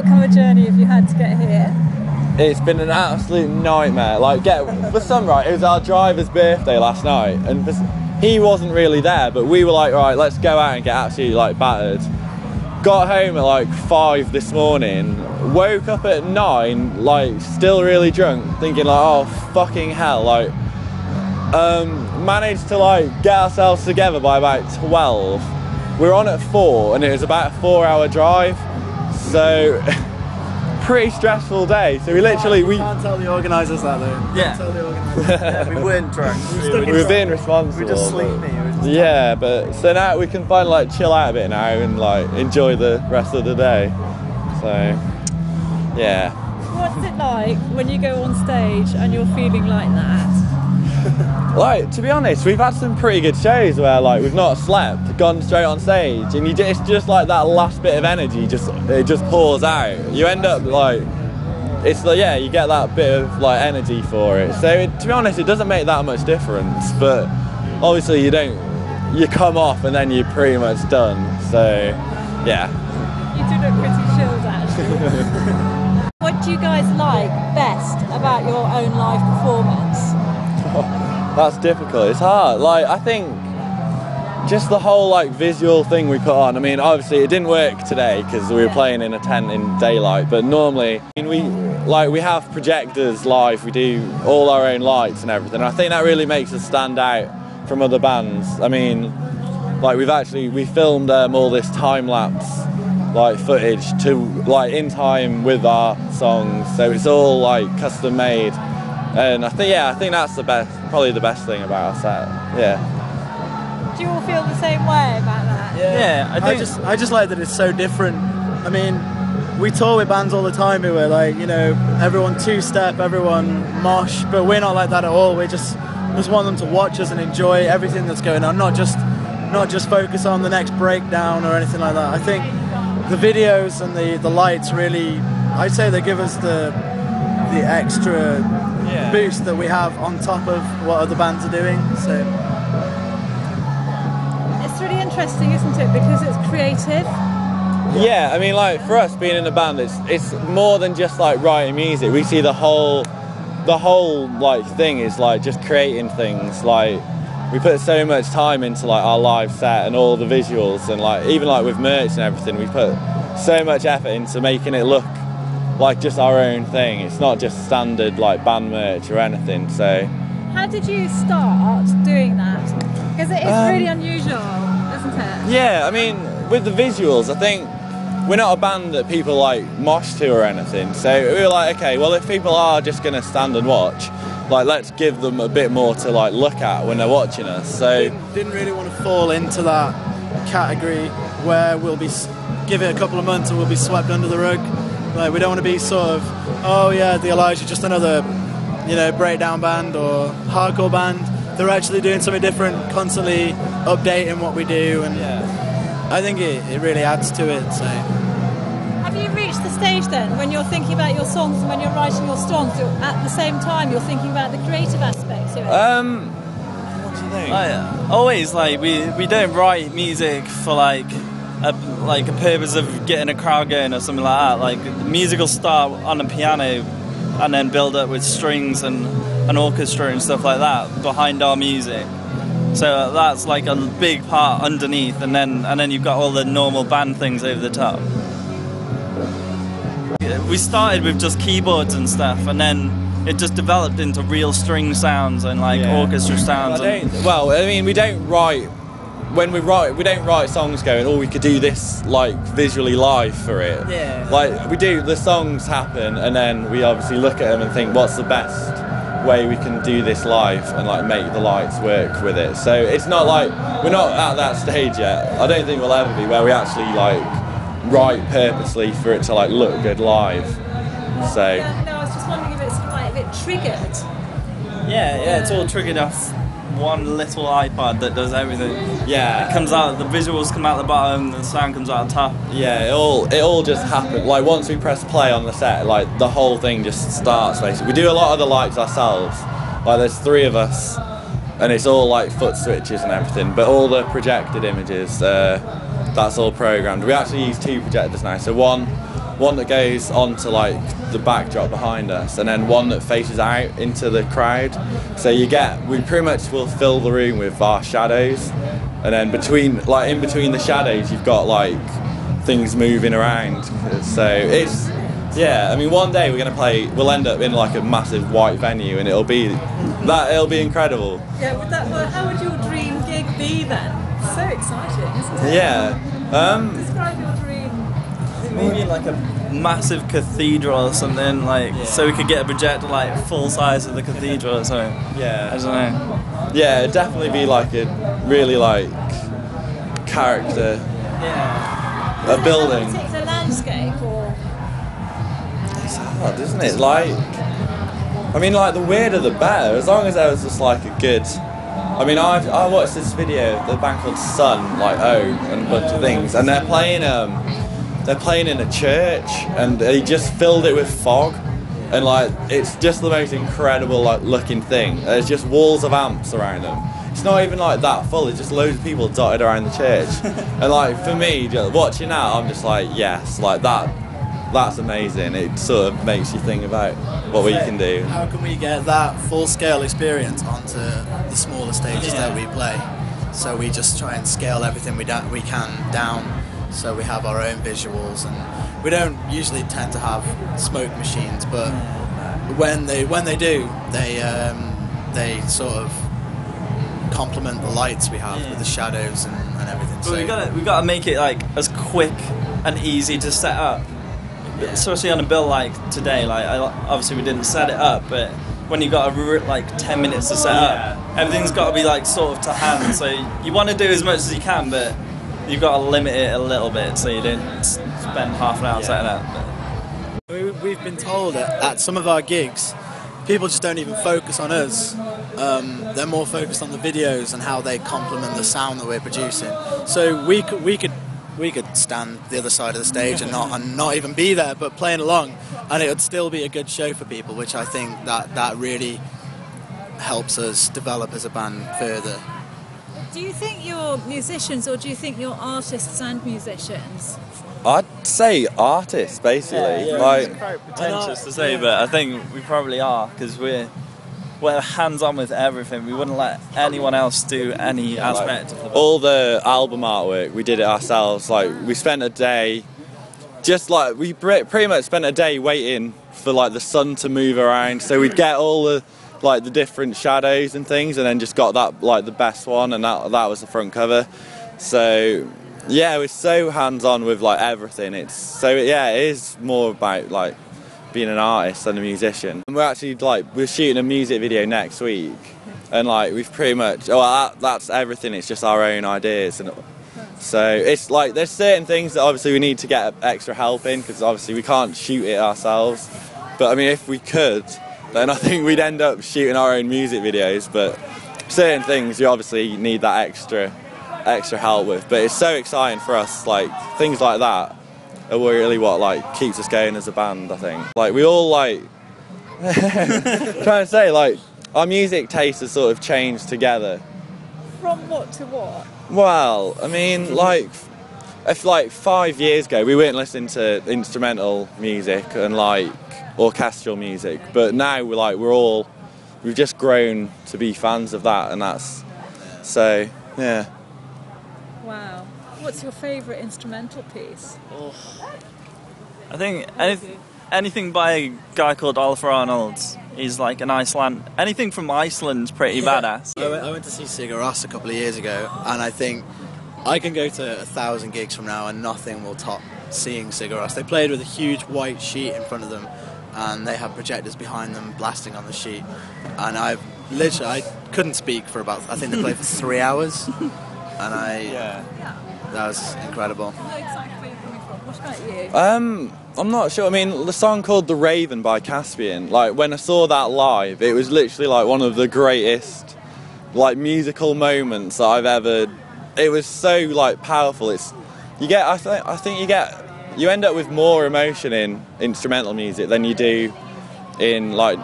what kind of journey have you had to get here? It's been an absolute nightmare. Like, for some, right, it was our driver's birthday last night, and he wasn't really there, but we were like, right, let's go out and get absolutely like battered. Got home at like 5 this morning, woke up at 9, like still really drunk, thinking like, oh fucking hell, like managed to like get ourselves together by about 12. We were on at 4 and it was about a 4-hour drive, so pretty stressful day. So we can't tell the organisers that though. Yeah. Can't tell the organisers. We weren't drunk. we were being responsible. We were just sleepy. Yeah, but so now we can finally like chill out a bit now and like enjoy the rest of the day. So yeah. What's it like when you go on stage and you're feeling like that? Like, to be honest, we've had some pretty good shows where like we've not slept, gone straight on stage, and it's just like that last bit of energy it just pours out. You end up like, it's like, yeah, you get that bit of like energy for it. So to be honest, it doesn't make that much difference, but obviously you come off and then you're pretty much done. So yeah. You do look pretty chilled actually. What do you guys like best about your own live performance? That's difficult. It's hard. Like, I think just the whole like visual thing we put on. I mean, obviously it didn't work today because we were playing in a tent in daylight, but normally, I mean, we have projectors live. We do all our own lights and everything. I think that really makes us stand out from other bands. I mean, like we filmed all this time-lapse like footage to like in time with our songs, so it's all like custom made, and I think that's probably the best thing about our set. Yeah. Do you all feel the same way about that? Yeah, I just like that it's so different. I mean, we tour with bands all the time who are like, you know, everyone two-step, everyone mosh, but we're not like that at all. We just want them to watch us and enjoy everything that's going on, not just focus on the next breakdown or anything like that. I think the videos and the lights really, I'd say they give us the extra boost that we have on top of what other bands are doing. So it's really interesting, isn't it? Because it's creative. Yeah, I mean, like for us being in a band, it's more than just like writing music. We see the whole like thing is like just creating things. Like we put so much time into like our live set and all the visuals, and like even like with merch and everything, we put so much effort into making it look like just our own thing. It's not just standard like band merch or anything. So how did you start doing that? Because it is really unusual, isn't it? Yeah, I mean, with the visuals, I think we're not a band that people like mosh to or anything, so we were like, okay, well if people are just going to stand and watch, like let's give them a bit more to like look at when they're watching us. So didn't really want to fall into that category where we'll be give it a couple of months and we'll be swept under the rug. Like we don't want to be sort of, oh yeah, the Elijah, just another, you know, breakdown band or hardcore band. They're actually doing something different, constantly updating what we do, and I think it really adds to it. So have you reached the stage then when you're thinking about your songs and when you're writing your songs, at the same time you're thinking about the creative aspects of it? What do you think? Always, like we don't write music for like a purpose of getting a crowd going or something like that. Like the music will start on a piano and then build up with strings and an orchestra and stuff like that behind our music. So that's like a big part underneath, and then you've got all the normal band things over the top. We started with just keyboards and stuff, and then it just developed into real string sounds and like orchestra sounds. Well, I mean, we don't write songs going, oh, we could do this like visually live for it. Yeah. Like we do, the songs happen, and then we obviously look at them and think, what's the best way we can do this live and like make the lights work with it. So it's not like we're not at that stage yet. I don't think we'll ever be where we actually like write purposely for it to like look good live. So no, I was just wondering if it's like a bit triggered. Yeah, it's all triggered off one little iPod that does everything. Yeah, it comes out, the visuals come out the bottom, the sound comes out the top. Yeah, it all just happened. Like once we press play on the set, like the whole thing just starts basically. We do a lot of the lights ourselves. Like there's 3 of us, and it's all like foot switches and everything. But all the projected images, that's all programmed. We actually use 2 projectors now. So one one that goes onto like the backdrop behind us, and then one that faces out into the crowd. So we pretty much will fill the room with our shadows, and then in between the shadows you've got like things moving around. So it's, yeah, I mean, one day we'll end up in like a massive white venue, and it'll be incredible. Yeah, how would your dream gig be then? So exciting, isn't it? Yeah. Describe your dream. Maybe like a massive cathedral or something, like, so we could get a projector like full size of the cathedral or something. Yeah. I don't know. Yeah, it'd definitely be like a really like character. Yeah. A building. A particular landscape or? It's hard, isn't it? Like, I mean, like the weirder the better. As long as there was just like a good. I mean, I watched this video of the band called Sun, like and a bunch of things, and they're playing in a church, and they just filled it with fog, and like it's just the most incredible like looking thing. There's just walls of amps around them. It's not even like that full. It's just loads of people dotted around the church, and like for me, just watching that, I'm just like, yes, like that's amazing. It sort of makes you think about what we can do. How can we get that full-scale experience onto the smaller stages that we play? So we just try and scale everything we can down, so we have our own visuals, and we don't usually tend to have smoke machines, but when they do, they sort of complement the lights we have with the shadows and everything. But So we gotta make it like as quick and easy to set up. Especially on a bill like today, like obviously we didn't set it up, but when you got like 10 minutes to set up, everything's got to be like sort of to hand. So you want to do as much as you can, but you've got to limit it a little bit so you don't spend half an hour setting up. we've been told at some of our gigs, people just don't even focus on us. They're more focused on the videos and how they complement the sound that we're producing. So we could stand the other side of the stage and not even be there, but playing along, and it would still be a good show for people, which I think that really helps us develop as a band further. Do you think you're musicians or do you think you're artists and musicians? I'd say artists, basically. Like, Quite pretentious to say, but I think we probably are, because we're hands-on with everything. We wouldn't let anyone else do any aspect of the all the album artwork, we did it ourselves. Like, we spent a day, we pretty much spent a day waiting for like the sun to move around, so we'd get all the like the different shadows and things, and then just got that like the best one, and that was the front cover. So yeah, we're so hands-on with like everything. It is more about like being an artist than a musician. And we're actually we're shooting a music video next week, and like we've pretty much that's everything. It's just our own ideas, and so it's like there's certain things that obviously we need to get extra help in, because obviously we can't shoot it ourselves. But I mean, if we could, then I think we'd end up shooting our own music videos. But certain things you obviously need that extra help with. But it's so exciting for us, like things like that are really what like keeps us going as a band, I think. Like we all like trying to say like our music taste has sort of changed together. From what to what? Well, I mean, like if like 5 years ago we weren't listening to instrumental music and like orchestral music, but now we've just grown to be fans of that, and that's so yeah. Wow. What's your favourite instrumental piece? I think anything by a guy called Oliver Arnold. He's like an Iceland. Anything from Iceland's pretty badass. I went to see Sigur Rós a couple of years ago, and I think I can go to 1,000 gigs from now and nothing will top seeing Sigur Rós. They played with a huge white sheet in front of them, and they have projectors behind them blasting on the sheet. And I couldn't speak for about, I think they played for 3 hours, and that was incredible. I know exactly where you're coming from. What about you? I'm not sure. I mean, the song called "The Raven" by Caspian. Like when I saw that live, it was literally like one of the greatest like musical moments that I've ever. It was so like powerful. I think you end up with more emotion in instrumental music than you do in like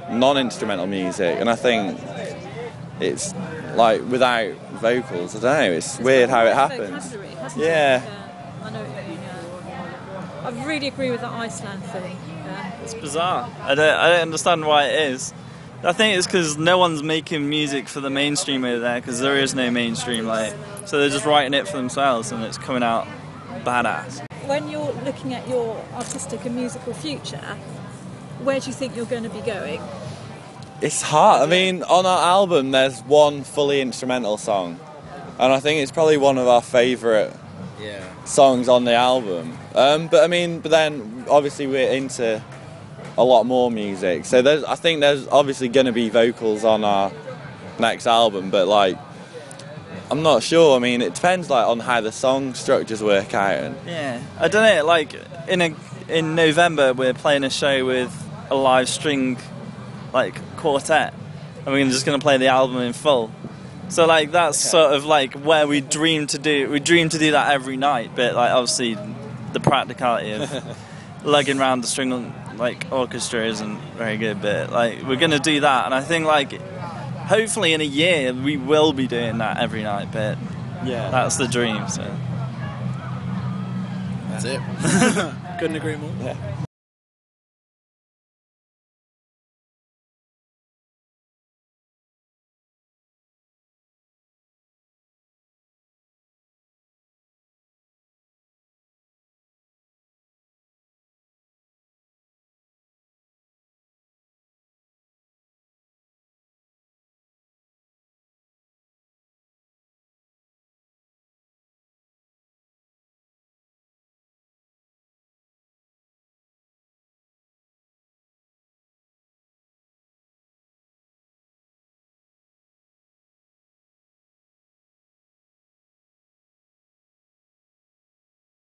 non-instrumental music, and I think it's like without vocals. I don't know. It's weird how it happens. Vocabulary, hasn't it? Yeah. I know what you mean. I really agree with the Iceland thing. Yeah. It's bizarre. I don't understand why it is. I think it's because no one's making music for the mainstream over there, because there is no mainstream, like, so they're just writing it for themselves and it's coming out badass. When you're looking at your artistic and musical future, where do you think you're going to be going? It's hard. I mean, on our album there's one fully instrumental song, and I think it's probably one of our favourite songs on the album. But then obviously we're into a lot more music, so I think there's obviously going to be vocals on our next album, but like, I'm not sure. I mean, it depends like on how the song structures work out. Yeah, I don't know. Like in November, we're playing a show with a live string like quartet, and we're just going to play the album in full. So like that's sort of like where we dream to do. We dream to do that every night, but like obviously the practicality of lugging around the string like orchestra isn't very good. But like we're going to do that, and I think like hopefully in a year we will be doing that every night. But yeah, that's the dream. So that's it. Couldn't agree more. Yeah.